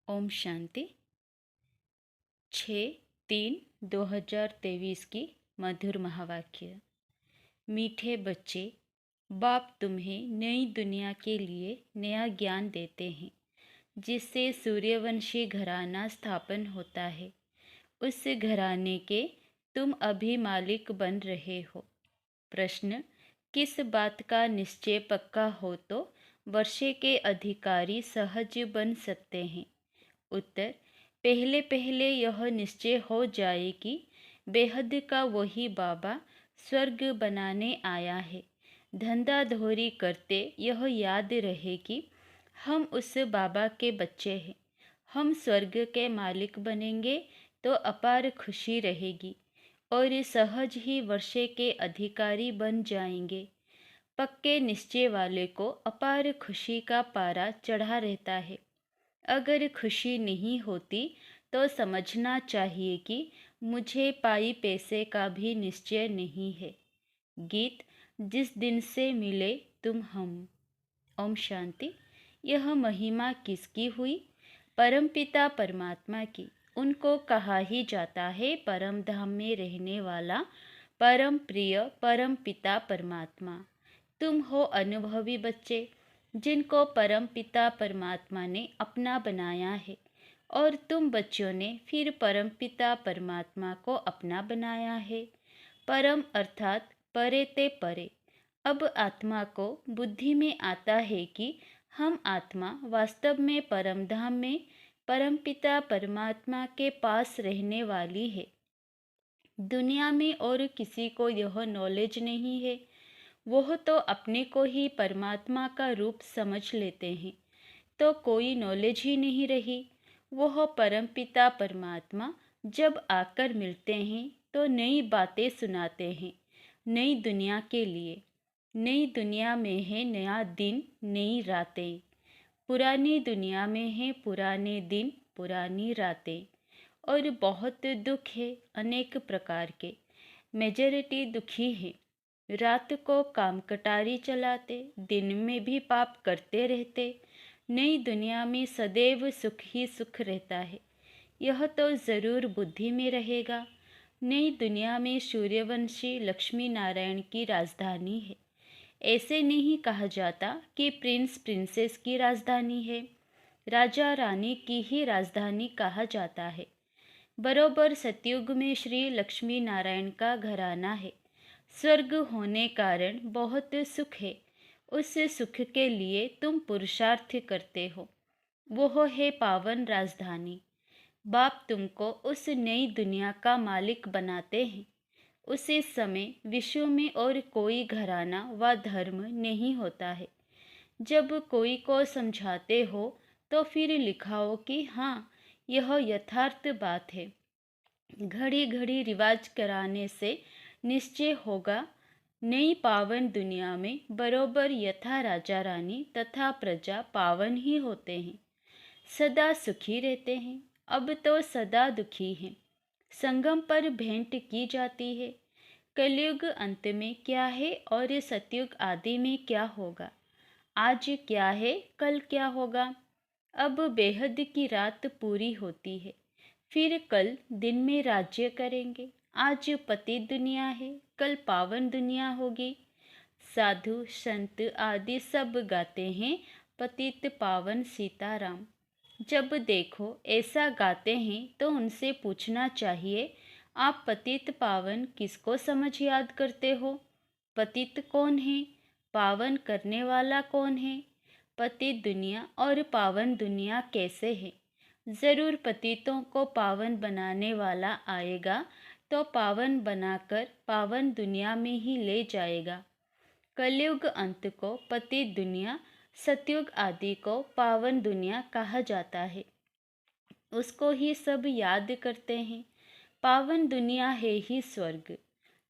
ओम शांति। 6/3/2023 की मधुर महावाक्य। मीठे बच्चे, बाप तुम्हें नई दुनिया के लिए नया ज्ञान देते हैं जिससे सूर्यवंशी घराना स्थापन होता है। उस घराने के तुम अभी मालिक बन रहे हो। प्रश्न: किस बात का निश्चय पक्का हो तो वर्षे के अधिकारी सहज बन सकते हैं? उत्तर: पहले पहले यह निश्चय हो जाए कि बेहद का वही बाबा स्वर्ग बनाने आया है। धंधाधोरी करते यह याद रहे कि हम उस बाबा के बच्चे हैं। हम स्वर्ग के मालिक बनेंगे तो अपार खुशी रहेगी और सहज ही वर्षे के अधिकारी बन जाएंगे। पक्के निश्चय वाले को अपार खुशी का पारा चढ़ा रहता है। अगर खुशी नहीं होती तो समझना चाहिए कि मुझे पाई पैसे का भी निश्चय नहीं है। गीत: जिस दिन से मिले तुम हम। ओम शांति। यह महिमा किसकी हुई? परमपिता परमात्मा की। उनको कहा ही जाता है परम धाम में रहने वाला परम प्रिय परम पिता परमात्मा। तुम हो अनुभवी बच्चे जिनको परम पिता परमात्मा ने अपना बनाया है, और तुम बच्चों ने फिर परम पिता परमात्मा को अपना बनाया है। परम अर्थात परे ते परे। अब आत्मा को बुद्धि में आता है कि हम आत्मा वास्तव में परम धाम में परम पिता परमात्मा के पास रहने वाली है। दुनिया में और किसी को यह नॉलेज नहीं है। वह तो अपने को ही परमात्मा का रूप समझ लेते हैं, तो कोई नॉलेज ही नहीं रही। वह परमपिता परमात्मा जब आकर मिलते हैं तो नई बातें सुनाते हैं नई दुनिया के लिए। नई दुनिया में है नया दिन, नई रातें। पुरानी दुनिया में है पुराने दिन, पुरानी रातें। और बहुत दुख है अनेक प्रकार के। मेजॉरिटी दुखी है। रात को काम कटारी चलाते, दिन में भी पाप करते रहते। नई दुनिया में सदैव सुख ही सुख रहता है, यह तो ज़रूर बुद्धि में रहेगा। नई दुनिया में सूर्यवंशी लक्ष्मी नारायण की राजधानी है। ऐसे नहीं कहा जाता कि प्रिंस प्रिंसेस की राजधानी है। राजा रानी की ही राजधानी कहा जाता है। बरोबर सतयुग में श्री लक्ष्मी नारायण का घराना है। स्वर्ग होने कारण बहुत सुख है। उस सुख के लिए तुम पुरुषार्थ करते हो। वो है पावन राजधानी। बाप तुमको उस नई दुनिया का मालिक बनाते हैं। उसी समय विश्व में और कोई घराना व धर्म नहीं होता है। जब कोई को समझाते हो तो फिर लिखाओ कि हाँ, यह यथार्थ बात है। घड़ी घड़ी रिवाज कराने से निश्चय होगा नई पावन दुनिया में बरोबर यथा राजा रानी तथा प्रजा पावन ही होते हैं, सदा सुखी रहते हैं। अब तो सदा दुखी हैं। संगम पर भेंट की जाती है। कलयुग अंत में क्या है और सतयुग आदि में क्या होगा। आज क्या है, कल क्या होगा। अब बेहद की रात पूरी होती है, फिर कल दिन में राज्य करेंगे। आज पतित दुनिया है, कल पावन दुनिया होगी। साधु संत आदि सब गाते हैं पतित पावन सीताराम। जब देखो ऐसा गाते हैं तो उनसे पूछना चाहिए, आप पतित पावन किसको समझ याद करते हो? पतित कौन है? पावन करने वाला कौन है? पतित दुनिया और पावन दुनिया कैसे है? ज़रूर पतितों को पावन बनाने वाला आएगा तो पावन बनाकर पावन दुनिया में ही ले जाएगा। कलयुग अंत को पतित दुनिया, सतयुग आदि को पावन दुनिया कहा जाता है। उसको ही सब याद करते हैं। पावन दुनिया है ही स्वर्ग,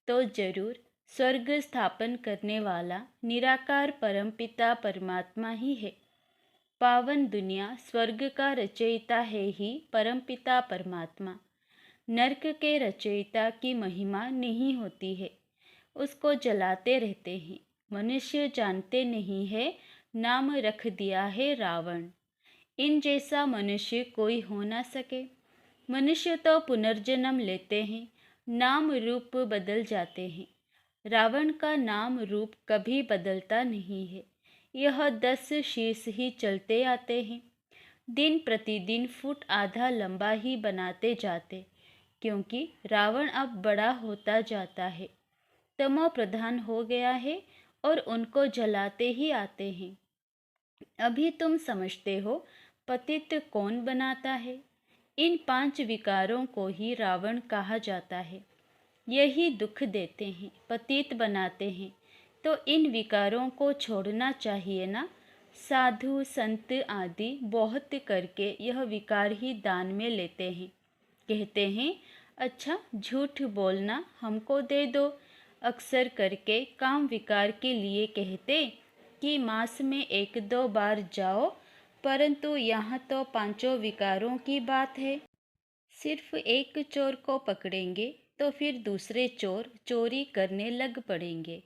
तो जरूर स्वर्ग स्थापन करने वाला निराकार परमपिता परमात्मा ही है। पावन दुनिया स्वर्ग का रचयिता है ही परमपिता परमात्मा। नरक के रचयिता की महिमा नहीं होती है, उसको जलाते रहते हैं। मनुष्य जानते नहीं है, नाम रख दिया है रावण। इन जैसा मनुष्य कोई हो ना सके। मनुष्य तो पुनर्जन्म लेते हैं, नाम रूप बदल जाते हैं। रावण का नाम रूप कभी बदलता नहीं है। यह 10 शीर्ष ही चलते आते हैं। दिन प्रतिदिन फुट आधा लंबा ही बनाते जाते, क्योंकि रावण अब बड़ा होता जाता है, तमो प्रधान हो गया है और उनको जलाते ही आते हैं। अभी तुम समझते हो पतित कौन बनाता है? इन 5 विकारों को ही रावण कहा जाता है। यही दुख देते हैं, पतित बनाते हैं। तो इन विकारों को छोड़ना चाहिए ना। साधु संत आदि बहुत करके यह विकार ही दान में लेते हैं। कहते हैं, अच्छा झूठ बोलना हमको दे दो। अक्सर करके काम विकार के लिए कहते कि मास में 1-2 बार जाओ, परंतु यहाँ तो 5 विकारों की बात है। सिर्फ एक चोर को पकड़ेंगे तो फिर दूसरे चोर चोरी करने लग पड़ेंगे।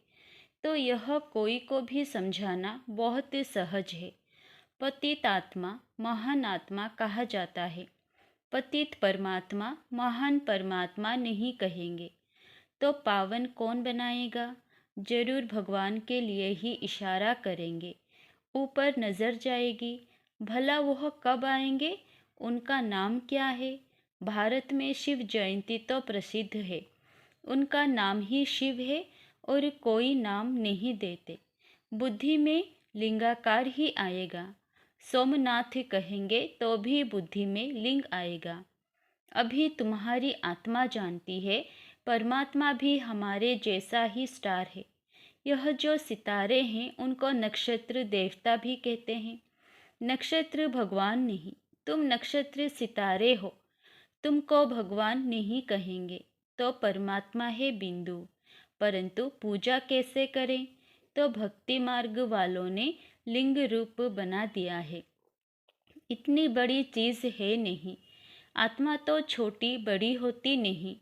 तो यह कोई को भी समझाना बहुत सहज है। पतित आत्मा महान आत्मा कहा जाता है। पतित परमात्मा महान परमात्मा नहीं कहेंगे। तो पावन कौन बनाएगा? जरूर भगवान के लिए ही इशारा करेंगे। ऊपर नजर जाएगी, भला वह कब आएंगे? उनका नाम क्या है? भारत में शिव जयंती तो प्रसिद्ध है। उनका नाम ही शिव है और कोई नाम नहीं देते। बुद्धि में लिंगाकार ही आएगा। सोमनाथ कहेंगे तो भी बुद्धि में लिंग आएगा। अभी तुम्हारी आत्मा जानती है परमात्मा भी हमारे जैसा ही स्टार है। यह जो सितारे हैं उनको नक्षत्र देवता भी कहते हैं। नक्षत्र भगवान नहीं, तुम नक्षत्र सितारे हो। तुमको भगवान नहीं कहेंगे तो परमात्मा है बिंदु। परंतु पूजा कैसे करें? तो भक्ति मार्ग वालों ने लिंग रूप बना दिया है। इतनी बड़ी चीज है नहीं। आत्मा तो छोटी बड़ी होती नहीं,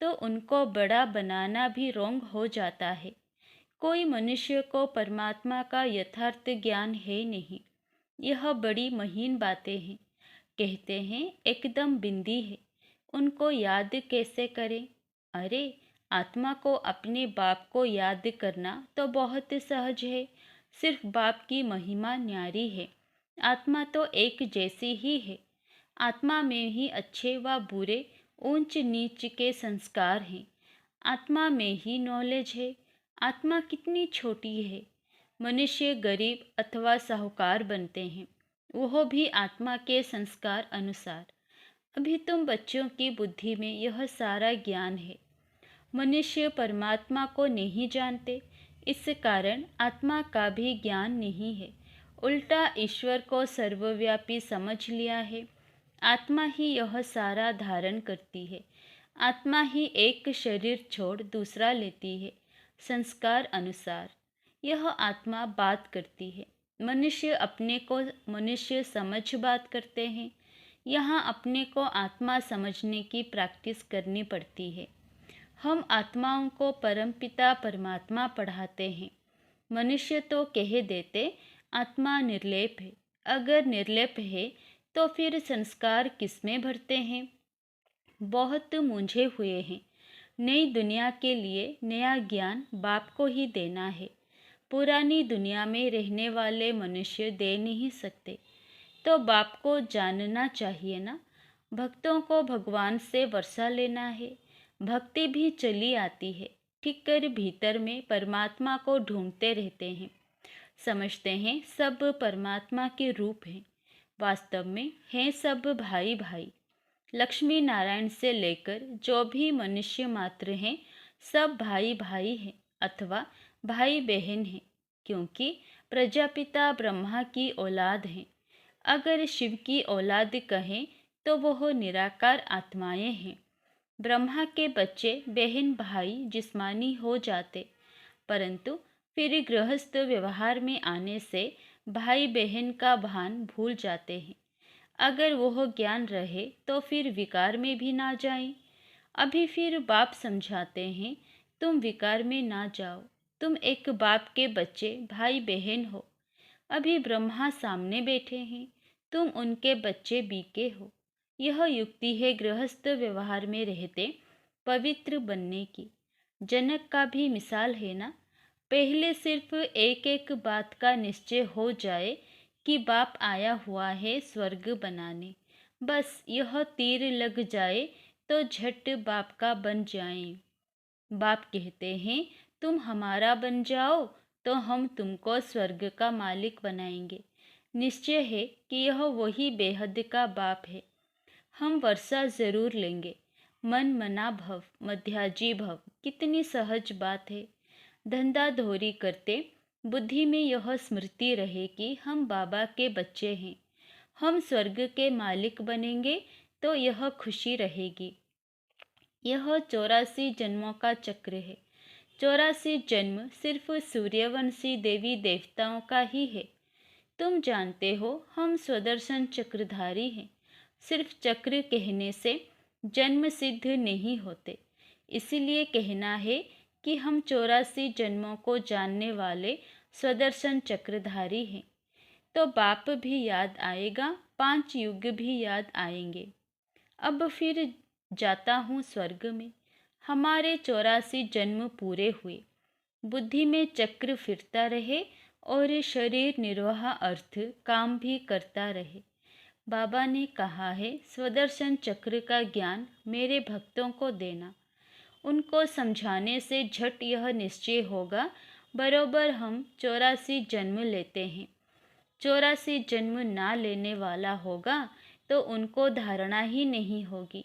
तो उनको बड़ा बनाना भी रोंग हो जाता है। कोई मनुष्य को परमात्मा का यथार्थ ज्ञान है नहीं। यह बड़ी महीन बातें हैं। कहते हैं एकदम बिंदी है, उनको याद कैसे करें? अरे आत्मा को अपने बाप को याद करना तो बहुत सहज है। सिर्फ बाप की महिमा न्यारी है। आत्मा तो एक जैसी ही है। आत्मा में ही अच्छे व बुरे ऊंच नीच के संस्कार हैं। आत्मा में ही नॉलेज है। आत्मा कितनी छोटी है। मनुष्य गरीब अथवा साहूकार बनते हैं, वह भी आत्मा के संस्कार अनुसार। अभी तुम बच्चों की बुद्धि में यह सारा ज्ञान है। मनुष्य परमात्मा को नहीं जानते, इस कारण आत्मा का भी ज्ञान नहीं है। उल्टा ईश्वर को सर्वव्यापी समझ लिया है। आत्मा ही यह सारा धारण करती है। आत्मा ही एक शरीर छोड़ दूसरा लेती है, संस्कार अनुसार। यह आत्मा बात करती है। मनुष्य अपने को मनुष्य समझ बात करते हैं। यहाँ अपने को आत्मा समझने की प्रैक्टिस करनी पड़ती है। हम आत्माओं को परमपिता परमात्मा पढ़ाते हैं। मनुष्य तो कह देते आत्मा निर्लेप है। अगर निर्लेप है तो फिर संस्कार किसमें भरते हैं? बहुत मूंझे हुए हैं। नई दुनिया के लिए नया ज्ञान बाप को ही देना है। पुरानी दुनिया में रहने वाले मनुष्य दे नहीं सकते। तो बाप को जानना चाहिए ना। भक्तों को भगवान से वर्षा लेना है। भक्ति भी चली आती है, ठीक कर भीतर में परमात्मा को ढूंढते रहते हैं। समझते हैं सब परमात्मा के रूप हैं। वास्तव में हैं सब भाई भाई। लक्ष्मी नारायण से लेकर जो भी मनुष्य मात्र हैं, सब भाई भाई हैं अथवा भाई बहन हैं, क्योंकि प्रजापिता ब्रह्मा की औलाद हैं। अगर शिव की औलाद कहें तो वह निराकार आत्माएं हैं। ब्रह्मा के बच्चे बहन भाई जिस्मानी हो जाते, परंतु फिर गृहस्थ व्यवहार में आने से भाई बहन का भान भूल जाते हैं। अगर वह ज्ञान रहे तो फिर विकार में भी ना जाएं। अभी फिर बाप समझाते हैं, तुम विकार में ना जाओ। तुम एक बाप के बच्चे भाई बहन हो। अभी ब्रह्मा सामने बैठे हैं, तुम उनके बच्चे बीके हो। यह युक्ति है गृहस्थ व्यवहार में रहते पवित्र बनने की। जनक का भी मिसाल है ना। पहले सिर्फ एक एक बात का निश्चय हो जाए कि बाप आया हुआ है स्वर्ग बनाने, बस यह तीर लग जाए तो झट बाप का बन जाएं। बाप कहते हैं तुम हमारा बन जाओ तो हम तुमको स्वर्ग का मालिक बनाएंगे। निश्चय है कि यह वही बेहद का बाप है। हम वर्षा जरूर लेंगे। मन मना भव मध्याजी भव, कितनी सहज बात है। धंधा धोरी करते बुद्धि में यह स्मृति रहे कि हम बाबा के बच्चे हैं, हम स्वर्ग के मालिक बनेंगे तो यह खुशी रहेगी। यह 84 जन्मों का चक्र है। 84 जन्म सिर्फ सूर्यवंशी देवी देवताओं का ही है। तुम जानते हो हम स्वदर्शन चक्रधारी हैं। सिर्फ चक्र कहने से जन्म सिद्ध नहीं होते, इसीलिए कहना है कि हम 84 जन्मों को जानने वाले स्वदर्शन चक्रधारी हैं। तो बाप भी याद आएगा, 5 युग भी याद आएंगे। अब फिर जाता हूँ स्वर्ग में। हमारे 84 जन्म पूरे हुए। बुद्धि में चक्र फिरता रहे और शरीर निर्वाह अर्थ काम भी करता रहे। बाबा ने कहा है स्वदर्शन चक्र का ज्ञान मेरे भक्तों को देना। उनको समझाने से झट यह निश्चय होगा बरोबर हम 84 जन्म लेते हैं। 84 जन्म ना लेने वाला होगा तो उनको धारणा ही नहीं होगी।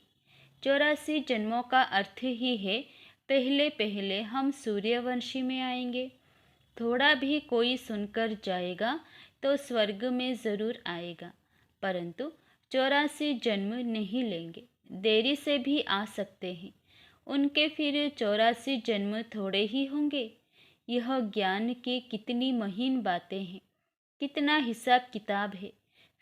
84 जन्मों का अर्थ ही है पहले पहले हम सूर्यवंशी में आएंगे। थोड़ा भी कोई सुनकर जाएगा तो स्वर्ग में ज़रूर आएगा, परंतु 84 जन्म नहीं लेंगे। देरी से भी आ सकते हैं। उनके फिर 84 जन्म थोड़े ही होंगे। यह ज्ञान की कितनी महीन बातें हैं, कितना हिसाब किताब है।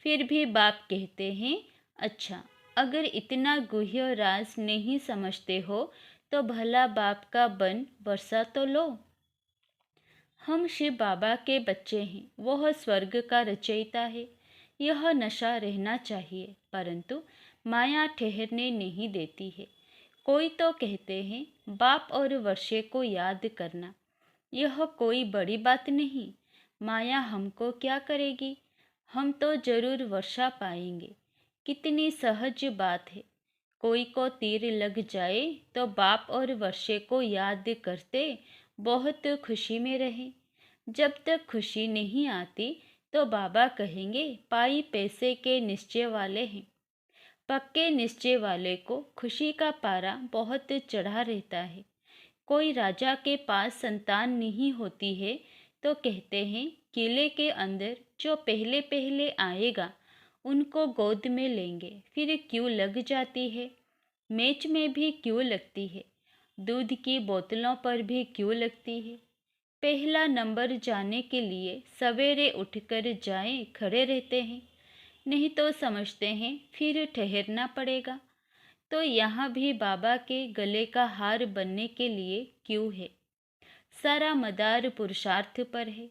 फिर भी बाप कहते हैं अच्छा, अगर इतना गुह्य राज नहीं समझते हो तो भला बाप का बन वर्षा तो लो। हम शिव बाबा के बच्चे हैं, वह स्वर्ग का रचयिता है। यह नशा रहना चाहिए, परंतु माया ठहरने नहीं देती है। कोई तो कहते हैं बाप और वर्षे को याद करना, यह कोई बड़ी बात नहीं। माया हमको क्या करेगी, हम तो जरूर वर्षा पाएंगे। कितनी सहज बात है। कोई को तीर लग जाए तो बाप और वर्षे को याद करते बहुत खुशी में रहे। जब तक खुशी नहीं आती तो बाबा कहेंगे पाई पैसे के निश्चय वाले हैं। पक्के निश्चय वाले को खुशी का पारा बहुत चढ़ा रहता है। कोई राजा के पास संतान नहीं होती है तो कहते हैं किले के अंदर जो पहले पहले आएगा उनको गोद में लेंगे। फिर क्यों लग जाती है, मेज में भी क्यों लगती है, दूध की बोतलों पर भी क्यों लगती है। पहला नंबर जाने के लिए सवेरे उठकर जाएं, खड़े रहते हैं, नहीं तो समझते हैं फिर ठहरना पड़ेगा। तो यहाँ भी बाबा के गले का हार बनने के लिए क्यों है। सारा मदार पुरुषार्थ पर है।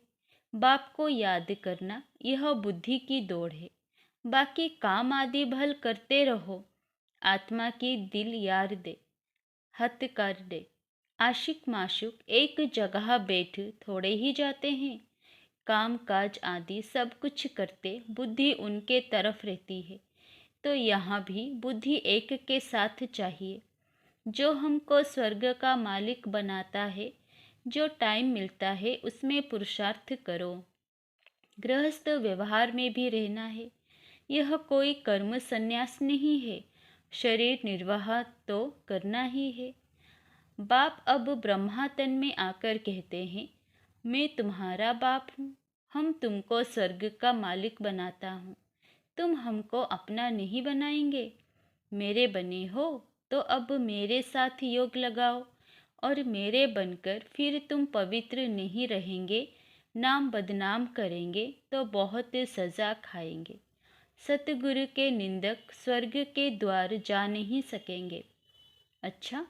बाप को याद करना यह बुद्धि की दौड़ है। बाकी काम आदि भल करते रहो। आत्मा की दिल यार दे, हत कर दे। आशिक माशुक एक जगह बैठ थोड़े ही जाते हैं। काम काज आदि सब कुछ करते बुद्धि उनके तरफ रहती है। तो यहाँ भी बुद्धि एक के साथ चाहिए। जो हमको स्वर्ग का मालिक बनाता है, जो टाइम मिलता है उसमें पुरुषार्थ करो। गृहस्थ व्यवहार में भी रहना है। यह कोई कर्म संन्यास नहीं है, शरीर निर्वाह तो करना ही है। बाप अब ब्रह्मा तन में आकर कहते हैं मैं तुम्हारा बाप हूँ, हम तुमको स्वर्ग का मालिक बनाता हूँ। तुम हमको अपना नहीं बनाएंगे। मेरे बने हो तो अब मेरे साथ योग लगाओ, और मेरे बनकर फिर तुम पवित्र नहीं रहेंगे, नाम बदनाम करेंगे तो बहुत सज़ा खाएंगे। सतगुरु के निंदक स्वर्ग के द्वार जा नहीं सकेंगे। अच्छा,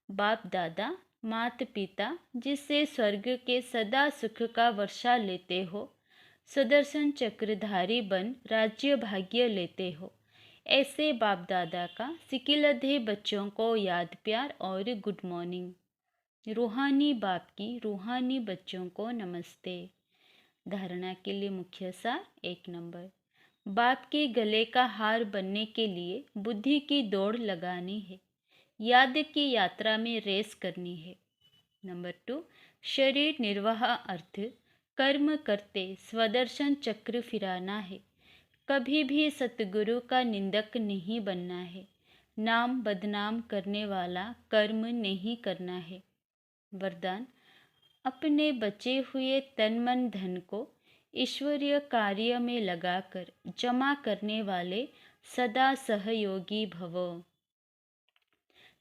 बाप दादा मात पिता जिससे स्वर्ग के सदा सुख का वर्षा लेते हो, सुदर्शन चक्रधारी बन राज्य भाग्य लेते हो। ऐसे बाप दादा का सिकिलधे बच्चों को याद प्यार और गुड मॉर्निंग। रूहानी बाप की रूहानी बच्चों को नमस्ते। धारणा के लिए मुख्य सार 1 नंबर, बाप के गले का हार बनने के लिए बुद्धि की दौड़ लगानी है, याद की यात्रा में रेस करनी है। नंबर 2, शरीर निर्वाह अर्थ कर्म करते स्वदर्शन चक्र फिराना है, कभी भी सतगुरु का निंदक नहीं बनना है, नाम बदनाम करने वाला कर्म नहीं करना है। वरदान, अपने बचे हुए तन मन धन को ईश्वरीय कार्य में लगाकर जमा करने वाले सदा सहयोगी भव।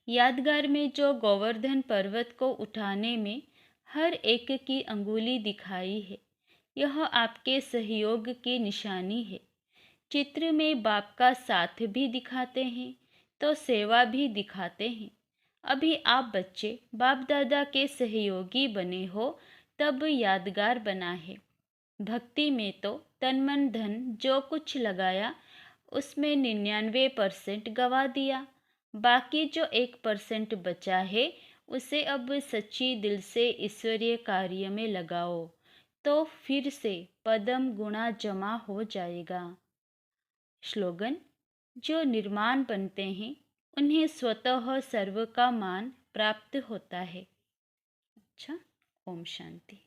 यादगार में जो गोवर्धन पर्वत को उठाने में हर एक की अंगुली दिखाई है, यह आपके सहयोग की निशानी है। चित्र में बाप का साथ भी दिखाते हैं तो सेवा भी दिखाते हैं। अभी आप बच्चे बाप दादा के सहयोगी बने हो तब यादगार बना है। भक्ति में तो तन मन धन जो कुछ लगाया उसमें 99% गवा दिया, बाकी जो 1% बचा है उसे अब सच्ची दिल से ईश्वरीय कार्य में लगाओ तो फिर से पदम गुणा जमा हो जाएगा। स्लोगन, जो निर्माण बनते हैं उन्हें स्वतः सर्व का मान प्राप्त होता है। अच्छा, ओम शांति।